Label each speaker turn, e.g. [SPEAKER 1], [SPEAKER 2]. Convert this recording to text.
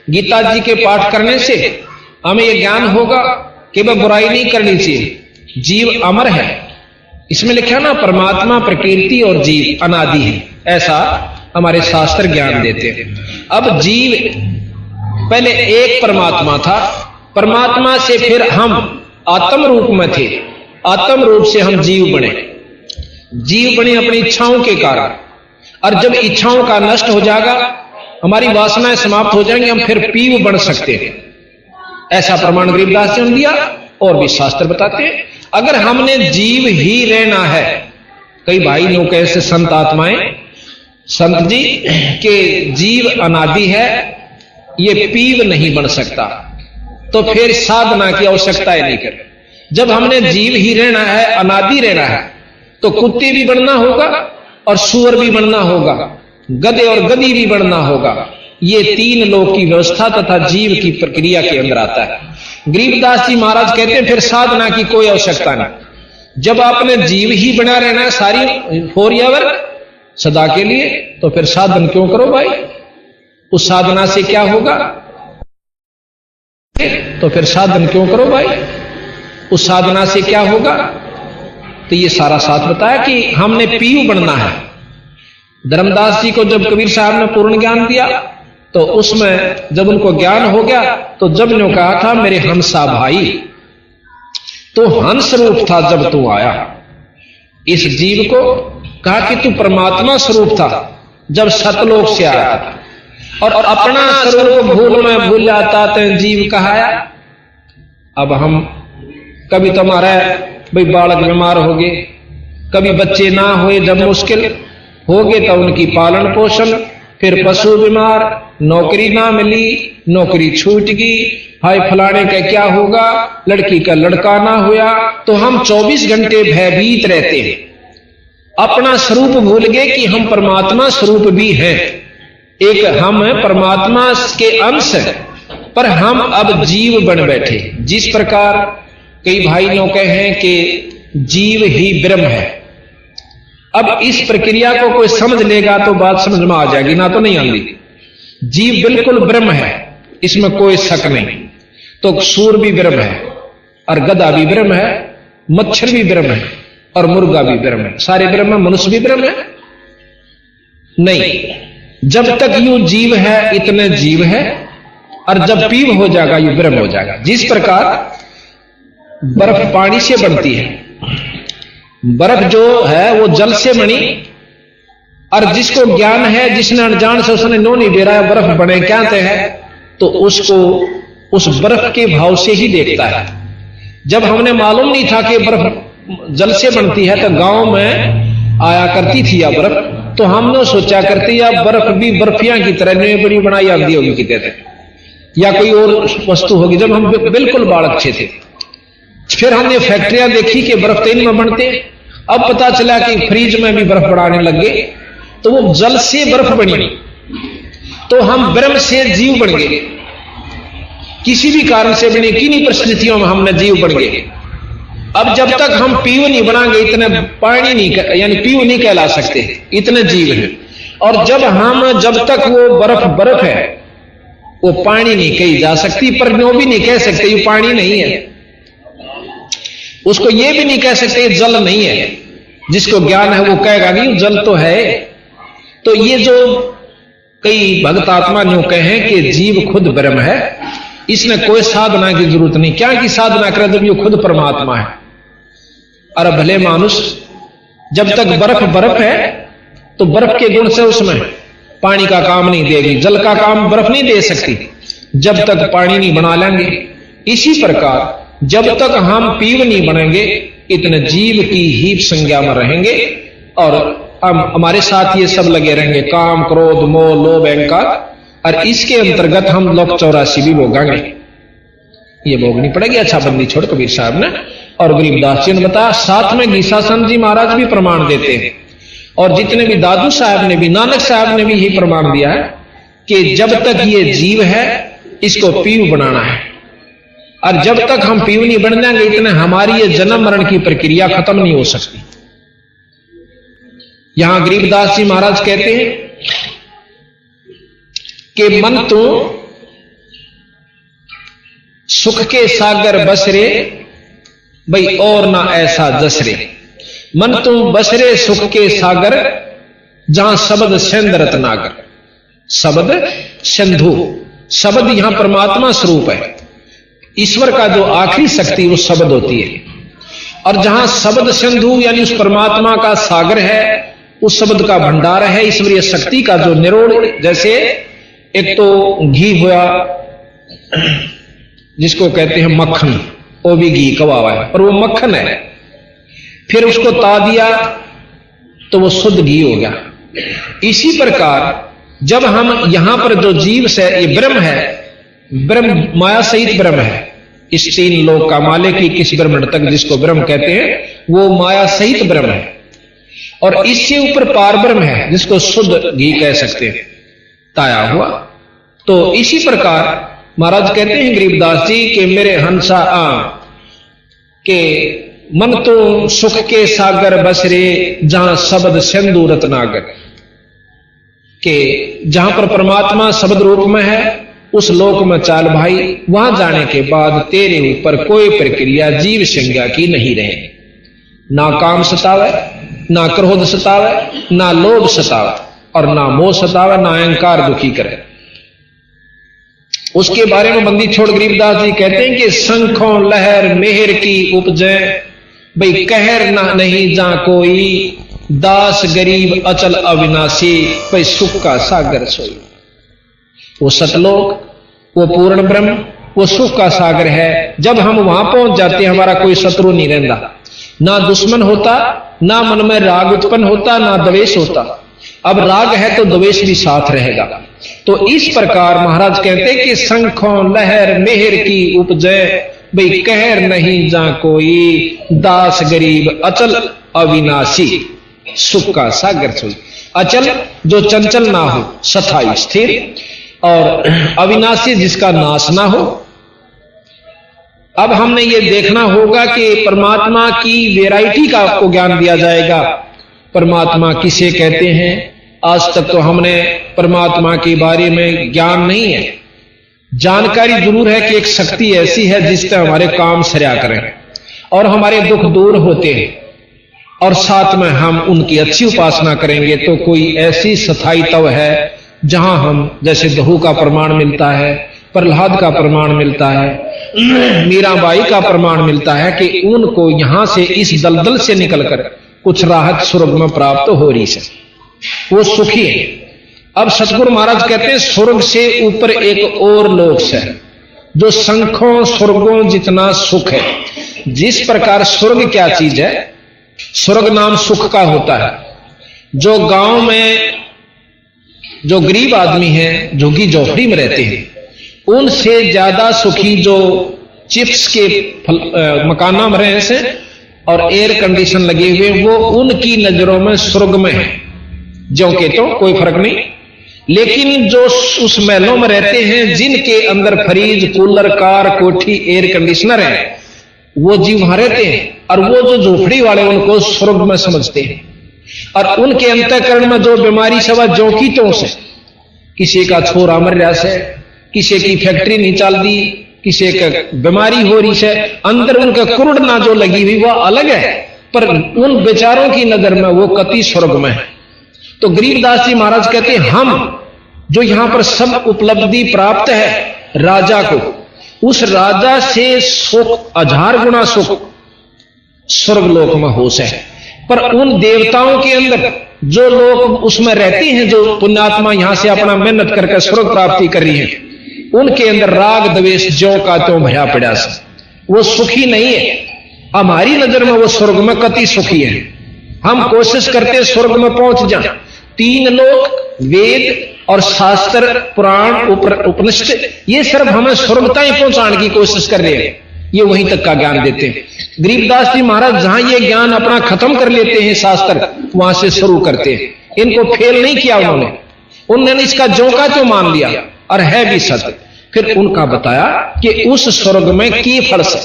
[SPEAKER 1] गीता जी के पाठ करने से हमें यह ज्ञान होगा कि वह बुराई नहीं करनी चाहिए, जीव अमर है। इसमें लिखा ना, परमात्मा, प्रकृति और जीव अनादि है, ऐसा हमारे शास्त्र ज्ञान देते हैं। अब जीव पहले एक परमात्मा था, परमात्मा से फिर हम आत्म रूप में थे, आत्म रूप से हम जीव बने। जीव बने अपनी इच्छाओं के कारण, और जब इच्छाओं का नष्ट हो जाएगा, हमारी वासनाएं समाप्त हो जाएंगी, हम फिर पीव बन सकते हैं। ऐसा प्रमाण गरीबदास जी ने दिया और भी शास्त्र बताते हैं। अगर हमने जीव ही रहना है, कई भाई लोग ऐसे संत आत्माएं, संत जी के जीव अनादि है, ये पीव नहीं बन सकता, तो फिर साधना की आवश्यकता ही नहीं करे। जब हमने जीव ही रहना है, अनादि रहना है, तो कुत्ते भी बनना होगा और सूअर भी बनना होगा, गधे और गधी भी बनना होगा। ये तीन लोक की व्यवस्था तथा जीव की प्रक्रिया के अंदर आता है। गरीबदास जी महाराज कहते हैं फिर साधना की कोई आवश्यकता नहीं। जब आपने जीव ही बना रहना है सारी फोरियावर सदा के लिए, तो फिर साधन क्यों करो भाई? उस साधना से क्या होगा? तो फिर साधन क्यों करो भाई? उस साधना से क्या होगा? तो ये सारा साथ बताया कि हमने पीयू बनना है। धर्मदास जी को जब कबीर साहब ने पूर्ण ज्ञान दिया, तो उसमें जब उनको ज्ञान हो गया, तो जब ने कहा था मेरे हंसा भाई, तो हंस रूप था जब तू आया। इस जीव को कहा कि तू परमात्मा स्वरूप था जब सतलोक से आया था, और अपना स्वरूप भूल में भूल जाता तो जीव कहाया। अब हम कभी तो हमारा भाई बालक बीमार हो गए, कभी बच्चे ना हुए जब मुश्किल हो गए तो उनकी पालन पोषण, फिर पशु बीमार, नौकरी ना मिली, नौकरी छूट गई, हाय फलाने का क्या होगा, लड़की का लड़का ना हुआ, तो हम 24 घंटे भयभीत रहते हैं। अपना स्वरूप भूल गए कि हम परमात्मा स्वरूप भी हैं। एक हम परमात्मा के अंश हैं, पर हम अब जीव बन बैठे। जिस प्रकार कई भाई लोग कहें कि जीव ही ब्रह्म है। अब इस प्रक्रिया को कोई समझ लेगा तो बात समझ में आ जाएगी, ना तो नहीं आती। जीव बिल्कुल ब्रह्म है, इसमें कोई शक नहीं। तो सूर भी ब्रह्म है, और गधा भी ब्रह्म है, मच्छर भी ब्रह्म है, और मुर्गा भी ब्रह्म है। सारे ब्रह्म है। मनुष्य भी ब्रह्म है? नहीं। जब तक यू जीव है इतने जीव है, और जब पीव हो जाएगा यू ब्रह्म हो जाएगा। जिस प्रकार बर्फ पानी से बनती है, बर्फ जो है वो जल से बनी, और जिसको ज्ञान है, जिसने अनजान से उसने नो नहीं दे रहा है बर्फ बने क्या है, तो उसको उस बर्फ के भाव से ही देखता है। जब हमने मालूम नहीं था कि बर्फ जल से बनती है, तो गांव में आया करती थी या बर्फ, तो हमने सोचा करती या बर्फ भी बर्फियां की तरह नहीं बड़ी बनाई आती होगी कितने थे, या कोई और वस्तु होगी। जब हम बिल्कुल बालक थे, फिर हमने फैक्ट्रियां देखी कि बर्फ तेल में बनते। अब पता चला कि फ्रिज में भी बर्फ बनाने लग गए, तो वो जल से बर्फ बनी, तो हम ब्रह्म से जीव बन गए। किसी भी कारण से बने, किन्हीं परिस्थितियों में हमने जीव बन गए। अब जब तक हम पीव नहीं बनाएंगे, इतने पानी नहीं, यानी पीव नहीं कहला सकते, इतने जीव हैं। और जब तक वो बर्फ है, वो पानी नहीं कही जा सकती, पर नो भी नहीं कह सकते ये पानी नहीं है। उसको ये भी नहीं कह सकते जल नहीं है। जिसको ज्ञान है वो कहेगा नहीं जल तो है। तो ये जो कई भक्त आत्मा जो कहें कि जीव खुद ब्रह्म है, इसने कोई साधना की जरूरत नहीं। क्या की साधना करे जब ये खुद परमात्मा है। और भले मानुष जब तक बर्फ है, तो बर्फ के गुण से उसमें पानी का काम नहीं देगी, जल का काम बर्फ नहीं दे सकती जब तक पानी नहीं बना लेंगे। इसी प्रकार जब तक हम पीव नहीं बनेंगे, इतने जीव की ही संज्ञा में रहेंगे, और हम हमारे साथ ये सब लगे रहेंगे, काम क्रोध मोह लोभ अहंकार, और इसके अंतर्गत हम लोग 84 भी भोगांगे। ये भोगनी पड़ेगी। अच्छा बंदी छोड़ कबीर साहब ने और गरीबदास जी ने बताया। साथ में गीसासन जी महाराज भी प्रमाण देते हैं, और जितने भी दादू साहब ने भी, नानक साहब ने भी यही प्रमाण दिया है कि जब तक ये जीव है इसको पीव बनाना है, और जब तक हम पीव नहीं बन जाएंगे, इतने हमारी ये जन्म मरण की प्रक्रिया खत्म नहीं हो सकती। यहां गरीबदास जी महाराज कहते हैं कि मन तो सुख के सागर बसरे, भाई और ना ऐसा जसरे। मन तुम बसरे सुख के सागर, जहां शब्द सिंध रत्नागर। शब्द सिंधु, शब्द यहां परमात्मा स्वरूप है। ईश्वर का जो आखिरी शक्ति वो शब्द होती है। और जहां शब्द सिंधु यानी उस परमात्मा का सागर है, उस शब्द का भंडार है, ईश्वरीय शक्ति का जो निरोड़, जैसे एक तो घी हुआ जिसको कहते हैं मक्खन, वो भी घी कवा हुआ है और वो मक्खन है। फिर उसको ता दिया तो वो शुद्ध घी हो गया। इसी प्रकार जब हम यहां पर जो जीव से ये ब्रह्म है, ब्रह्म माया सहित ब्रह्म है, इस तीन लोक का मालिक की किस ब्रह्म तक जिसको ब्रह्म कहते हैं वो माया सहित ब्रह्म है। और इससे ऊपर पार ब्रह्म है जिसको शुद्ध घी कह सकते हैं, ताया हुआ। तो इसी प्रकार महाराज कहते हैं गरीबदास जी के मेरे हंसा के मन तो सुख के सागर बसरे, जहां शब्द सिंधु रत्नागर। के जहां पर परमात्मा शब्द रूप में है उस लोक में चाल भाई, वहां जाने के बाद तेरे ऊपर कोई प्रक्रिया जीव संज्ञा की नहीं रहे। ना काम सतावे, ना क्रोध सतावे, ना लोभ सतावे और ना मोह सतावे, ना अहंकार दुखी करे। उसके बारे में बंदी छोड़ गरीबदास जी कहते हैं कि शंखों लहर मेहर की उपजे, भाई कहर ना नहीं जा कोई, दास गरीब अचल अविनाशी, भाई सुख का सागर सोई। वो सतलोक, वो पूर्ण ब्रह्म, वो सुख का सागर है। जब हम वहां पहुंच जाते हैं हमारा कोई शत्रु नहीं रहता, ना दुश्मन होता, ना मन में राग उत्पन्न होता, ना द्वेष होता। अब राग है तो द्वेष भी साथ रहेगा। तो इस प्रकार महाराज कहते हैं कि शंखों लहर मेहर की उपजे, भाई कहर नहीं जा कोई, दास गरीब अचल अविनाशी, सुख का सागर सोई। अचल जो चंचल ना हो, सथाई स्थिर, और अविनाशी जिसका नाश ना हो। अब हमने ये देखना होगा कि परमात्मा की वैरायटी का आपको ज्ञान दिया जाएगा। परमात्मा किसे कहते हैं, आज तक तो हमने परमात्मा के बारे में ज्ञान नहीं है। जानकारी जरूर है कि एक शक्ति ऐसी है जिससे हमारे काम सरया करें और हमारे दुख दूर होते हैं, और साथ में हम उनकी अच्छी उपासना करेंगे तो कोई ऐसी स्थायी तव है जहां हम, जैसे दहू का प्रमाण मिलता है, प्रहलाद का प्रमाण मिलता है, मीराबाई का प्रमाण मिलता है कि उनको यहां से इस दलदल से निकलकर कुछ राहत स्वर्ग में प्राप्त हो रही है, वो सुखी है। अब सतगुरु महाराज कहते हैं स्वर्ग से ऊपर एक और लोक है जो शंखों स्वर्गों जितना सुख है। जिस प्रकार स्वर्ग क्या चीज है, स्वर्ग नाम सुख का होता है। जो गांव में जो गरीब आदमी है, झुग्गी झोपड़ी में रहते हैं, उनसे ज्यादा सुखी जो चिप्स के मकाना में रहे से और एयर कंडीशन लगे हुए, वो उनकी नजरों में स्वर्ग में है। जो के तो कोई फर्क नहीं, लेकिन जो उस महलों में रहते हैं जिनके अंदर फ्रिज, कूलर, कार, कोठी, एयर कंडीशनर है, वो जीव वहां रहते हैं। और वो जो झोपड़ी वाले उनको स्वर्ग में समझते हैं। और उनके अंतःकरण में जो बीमारी सवा जो की तो से, किसी का छोरा मर रहा से, किसी की फैक्ट्री नहीं चल दी, किसी का बीमारी हो रही है, अंदर उनका कुरुड़ना जो लगी हुई वह अलग है, पर उन बेचारों की नजर में वो कति स्वर्ग में है। तो गरीबदास जी महाराज कहते हैं हम जो यहां पर सब उपलब्धि प्राप्त है राजा को, उस राजा से सुख 1000 गुना सुख स्वर्गलोक में होश है। पर उन देवताओं के अंदर जो लोग उसमें रहते हैं, जो पुण्यात्मा यहां से अपना मेहनत करके स्वर्ग प्राप्ति कर रही है, उनके अंदर राग द्वेष ज्यों का त्यों भया पड़ा से, वो सुखी नहीं है। हमारी नजर में वो स्वर्ग में कति सुखी है। हम कोशिश करते स्वर्ग में पहुंच जाए। 3 लोक, वेद और शास्त्र, पुराण, उपनिषद, ये सिर्फ हमें स्वर्ग तक पहुंचाने की कोशिश कर रहे हैं, ये वहीं तक का ज्ञान देते हैं। गरीबदास जी महाराज जहां ये ज्ञान अपना खत्म कर लेते हैं शास्त्र, वहां से शुरू करते हैं। इनको फेल नहीं किया उन्होंने इसका जो का जो मान लिया और है भी सत्य। फिर उनका बताया कि उस स्वर्ग में की फल से